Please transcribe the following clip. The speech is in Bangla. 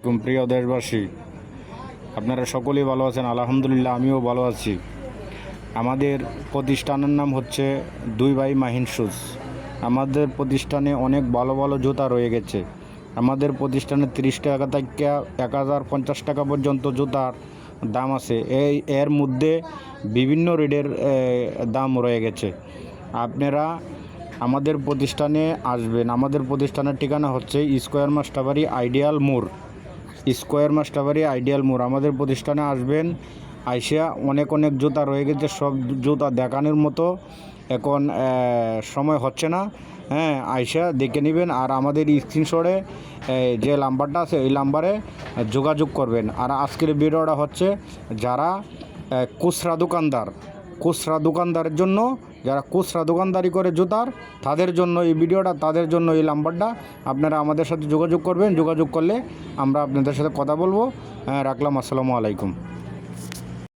প্রিয় দেশবাসী, আপনারা সকলেই ভালো আছেন? আলহামদুলিল্লাহ, আমিও ভালো আছি। আমাদের প্রতিষ্ঠানের নাম হচ্ছে দুই ভাই মাহিন শুজ। আমাদের প্রতিষ্ঠানে অনেক ভালো ভালো জুতা রয়ে গেছে। আমাদের প্রতিষ্ঠানে 30 টাকা থেকে 1050 টাকা পর্যন্ত জুতার দাম আছে। এর মধ্যে বিভিন্ন রেটের দাম রয়ে গেছে। আপনারা আমাদের প্রতিষ্ঠানে আসবেন। আমাদের প্রতিষ্ঠানের ঠিকানা হচ্ছে স্কোয়ার মাস্টারবাড়ি আইডিয়াল মোড়। আমাদের প্রতিষ্ঠানে আসবেন। আইসা অনেক জুতা রয়ে গেছে, সব জুতা দেখানোর মতো এখন সময় হচ্ছে না। হ্যাঁ, আইসা দেখে নেবেন। আর আমাদের স্ক্রিনশটে যে নাম্বারটা আছে এই নাম্বারে যোগাযোগ করবেন। আর আজকের ভিডিওটা হচ্ছে যারা খুচরা দোকানদারের জন্য, যারা খুচরা দোকানদারি করে জুতার, তাদের জন্য এই ভিডিওটা, তাদের জন্য এই নাম্বারটা। আপনারা আমাদের সাথে যোগাযোগ করবেন। যোগাযোগ করলে আমরা আপনাদের সাথে কথা বলবো। রাখলাম। আসসালামু আলাইকুম।